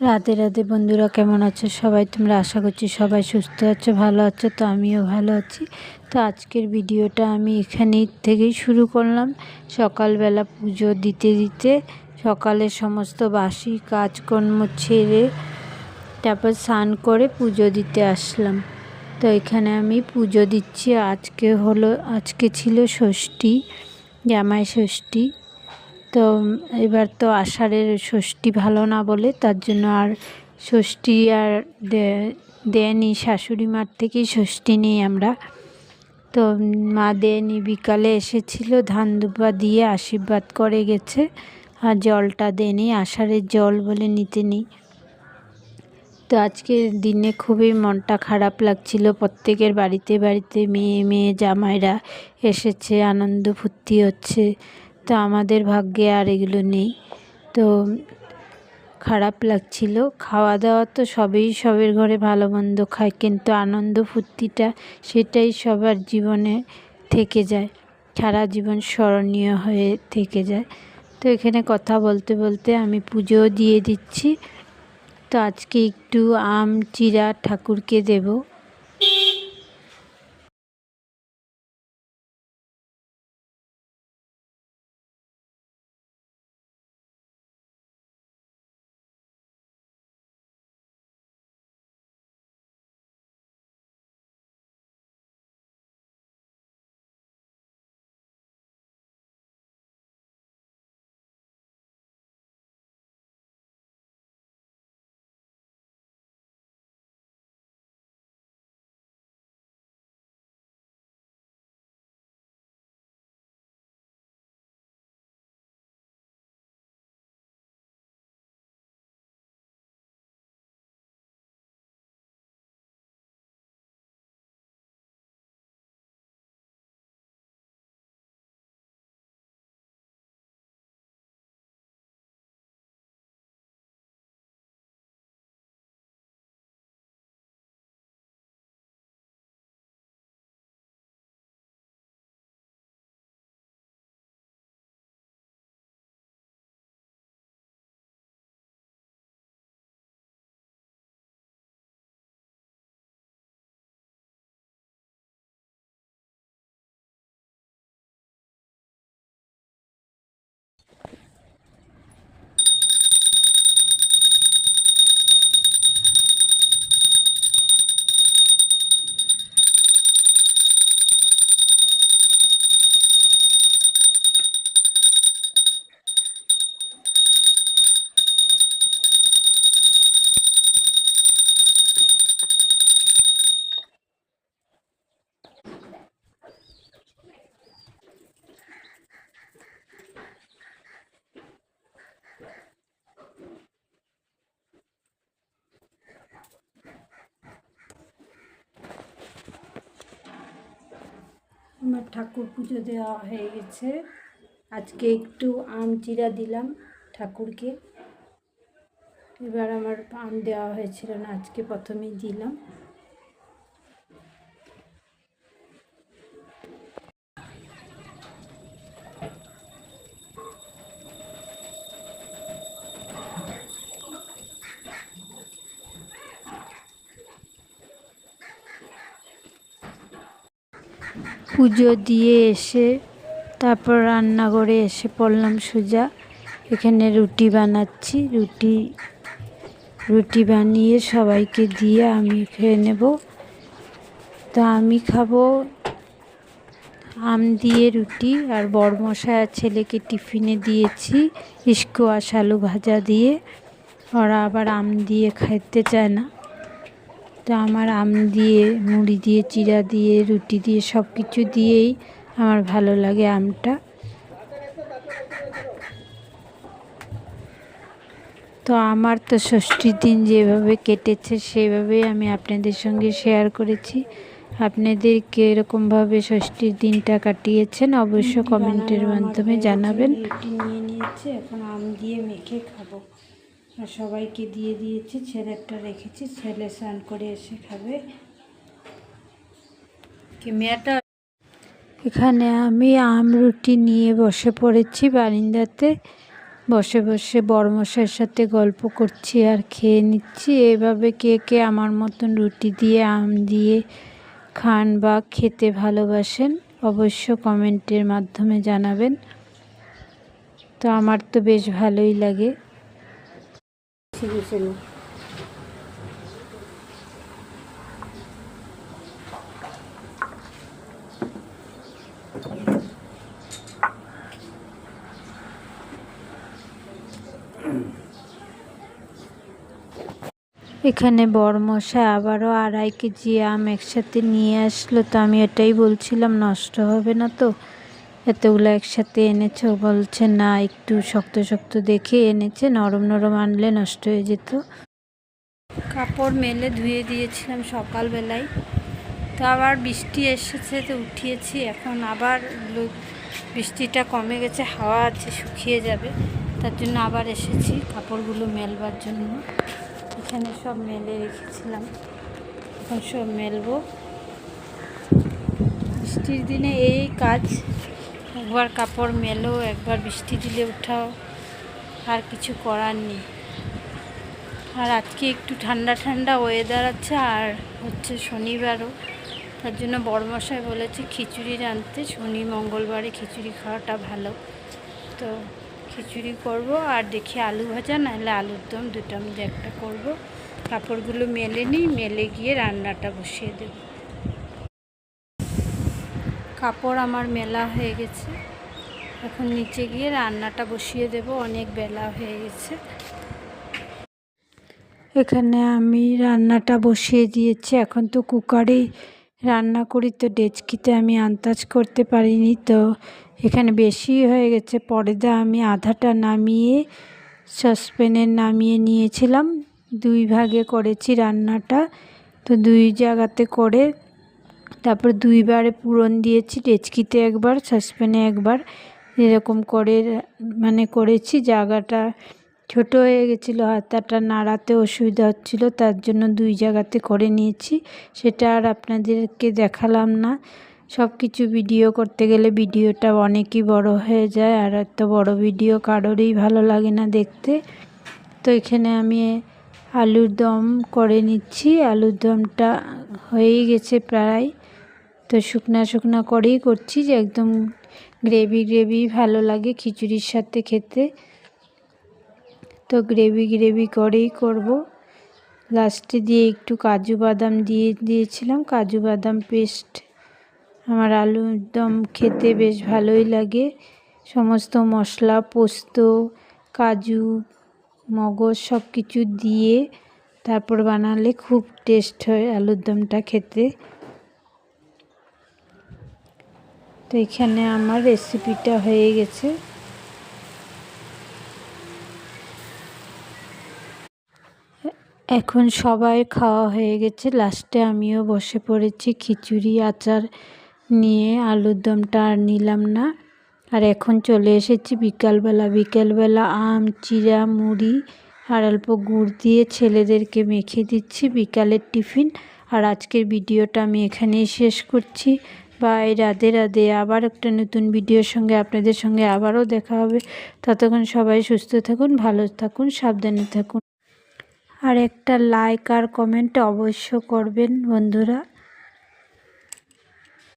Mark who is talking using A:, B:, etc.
A: রাধে রাধে বন্ধুরা, কেমন আছো সবাই? তোমরা আশা করছি সবাই সুস্থ আছো, ভালো আছো। তো আমিও ভালো আছি। তো আজকের ভিডিওটা আমি এখানেই থেকেই শুরু করলাম। সকালবেলা পুজো দিতে দিতে সকালের সমস্ত বাসি কাজকর্ম ছেড়ে তারপর স্নান করে পুজো দিতে আসলাম। তো এখানে আমি পুজো দিচ্ছি। আজকে ছিল ষষ্ঠী, জামাই ষষ্ঠী। তো এবার তো আষাঢ়ের ষষ্ঠী ভালো না বলে তার জন্য আর ষষ্ঠী আর দেয়নি, শাশুড়ি মার থেকেই ষষ্ঠী নিই আমরা। তো মা দেয়নি, বিকালে এসেছিল, ধান দুপা দিয়ে আশীর্বাদ করে গেছে, আর জলটা দেয়নি, আষাঢ়ের জল বলে নিতে নেই। তো আজকের দিনে খুবই মনটা খারাপ লাগছিল। প্রত্যেকের বাড়িতে বাড়িতে মেয়ে মেয়ে জামাইরা এসেছে, আনন্দ ফুর্তি হচ্ছে। তো আমাদের ভাগ্যে আর এগুলো নেই। তো খারাপ লাগছিল। খাওয়া দাওয়া তো সবের ঘরে ভালো মন্দ খায়, কিন্তু আনন্দ ফুর্তিটা সেটাই সবার জীবনে থেকে যায়, সারা জীবন স্মরণীয় হয়ে থেকে যায়। তো এখানে কথা বলতে বলতে আমি পুজোও দিয়ে দিচ্ছি। তো আজকে একটু আম চিরা ঠাকুরকে দেব। আমার ঠাকুর পুজো দেওয়া হয়ে গেছে। আজকে একটু আম চিরা দিলাম ঠাকুরকে। এবার আমার আম দেওয়া হয়েছিল না, আজকে প্রথমেই দিলাম। পুজো দিয়ে এসে তারপর রান্নাঘরে এসে পড়লাম সোজা। এখানে রুটি বানাচ্ছি। রুটি বানিয়ে সবাইকে দিয়ে আমি খেয়ে নেব। তো আমি খাবো আম দিয়ে রুটি, আর বড়মশাই আর ছেলেকে টিফিনে দিয়েছি স্কোয়াশ আলু ভাজা দিয়ে। ওরা আবার আম দিয়ে খাইতে চায় না। তো আমার আম দিয়ে, মুড়ি দিয়ে, চিড়া দিয়ে, রুটি দিয়ে, সব কিছু দিয়েই আমার ভালো লাগে আমটা। তো আমার তো ষষ্ঠীর দিন যেভাবে কেটেছে সেভাবেই আমি আপনাদের সঙ্গে শেয়ার করেছি। আপনাদের কীরকমভাবে ষষ্ঠীর দিনটা কাটিয়েছেন অবশ্য কমেন্টের মাধ্যমে জানাবেন। রুটি নিয়ে নিয়েছি, এখন আম দিয়ে মেখে খাবো। আর সবাইকে দিয়ে দিয়েছি, ছেলেটা রেখেছি, ছেলে স্নান করে এসে খাবে। মেয়েটা এখানে আমি আম রুটি নিয়ে বসে পড়েছি বারিন্দাতে। বসে বসে বড়মশাইয়ের সাথে গল্প করছি আর খেয়ে নিচ্ছি। এভাবে কে কে আমার মতন রুটি দিয়ে আম দিয়ে খান বা খেতে ভালোবাসেন অবশ্য কমেন্টের মাধ্যমে জানাবেন। তো আমার তো বেশ ভালোই লাগে। এখানে বড়মশাই আবারও 2.5 কেজি আম একসাথে নিয়ে আসলো। তো আমি এটাই বলছিলাম নষ্ট হবে না তো, এতগুলো একসাথে এনেছে। বলছে না, একটু শক্ত শক্ত দেখে এনেছে, নরম নরম আনলে নষ্ট হয়ে যেত। কাপড় মেলে ধুয়ে দিয়েছিলাম সকালবেলায়, তো আবার বৃষ্টি এসেছে তো উঠিয়েছি। এখন আবার বৃষ্টিটা কমে গেছে, হাওয়া আছে, শুকিয়ে যাবে, তার জন্য আবার এসেছি কাপড়গুলো মেলবার জন্য। এখানে সব মেলে রেখেছিলাম, এখন সব মেলবো। বৃষ্টির দিনে এই কাজ, একবার কাপড় মেলো, একবার বৃষ্টি দিলে উঠাও, আর কিছু করার নেই। আর আজকে একটু ঠান্ডা ঠান্ডা ওয়েদার আছে, আর হচ্ছে শনিবারও, তার জন্য বড়মশাই বলেছে খিচুড়ি রাঁধতে। শনি মঙ্গলবারে খিচুড়ি খাওয়াটা ভালো, তো খিচুড়ি করব। আর দেখি আলু ভাজা নাহলে আলুর দম, দুটার মধ্যে একটা করব। কাপড়গুলো মেলে নিই, মেলে গিয়ে রান্নাটা বসিয়ে দেব। কাপড় আমার মেলা হয়ে গেছে, এখন নিচে গিয়ে রান্নাটা বসিয়ে দেব, অনেক বেলা হয়ে গেছে। এখানে আমি রান্নাটা বসিয়ে দিয়েছি। এখন তো কুকারেই রান্না করি, তো ডেচকিতে আমি আন্দাজ করতে পারিনি, তো এখানে বেশি হয়ে গেছে। পরে আমি আধাটা নামিয়ে সসপ্যানে নামিয়ে নিয়েছিলাম। 2 ভাগে করেছি রান্নাটা, তো 2 জায়গাতে করে তারপর 2 বারে পূরণ দিয়েছি, ডেচকিতে একবার, সসপ্যানে একবার, এরকম করে মানে করেছি। জায়গাটা ছোট হয়ে গেছিলো, হাতাটা নাড়াতে অসুবিধা হচ্ছিলো, তার জন্য 2 জায়গাতে করে নিয়েছি। সেটা আর আপনাদেরকে দেখালাম না। সব কিছু ভিডিও করতে গেলে ভিডিওটা অনেকই বড় হয়ে যায়, আর এত বড় ভিডিও কারোরই ভালো লাগে না দেখতে। তো এখানে আমি আলুর দম করে নিচ্ছি। আলুর দমটা হয়েই গেছে প্রায়, তো শুকনা শুকনা করেই করছি, যে একদম গ্রেভি গ্রেভি ভালো লাগে খিচুড়ির সাথে খেতে, তো গ্রেভি গ্রেভি করেই করব। লাস্টে দিয়ে একটু কাজু বাদাম দিয়েছিলাম, কাজু বাদাম পেস্ট। আমার আলুর দম খেতে বেশ ভালোই লাগে। সমস্ত মশলা, পোস্ত, কাজু, মগজ সব কিছু দিয়ে তারপর বানালে খুব টেস্ট হয় আলুর দমটা খেতে। তো এখানে আমার রেসিপিটা হয়ে গেছে। এখন সবাই খাওয়া হয়ে গেছে, লাস্টে আমিও বসে পড়েছি খিচুড়ি আচার নিয়ে। আলুর দমটা আর নিলাম না। আর এখন চলে এসেছি বিকেলবেলা আম, চিড়া, মুড়ি আর অল্প গুড় দিয়ে ছেলেদেরকে মেখে দিচ্ছি বিকালের টিফিন। আর আজকের ভিডিওটা আমি এখানেই শেষ করছি। বাই, রাধে রাধে। আবার একটা নতুন ভিডিওর সঙ্গে আপনাদের সঙ্গে আবারও দেখা হবে। ততক্ষণ সবাই সুস্থ থাকুন, ভালো থাকুন, সাবধানে থাকুন। আর একটা লাইক আর কমেন্ট অবশ্য করবেন বন্ধুরা।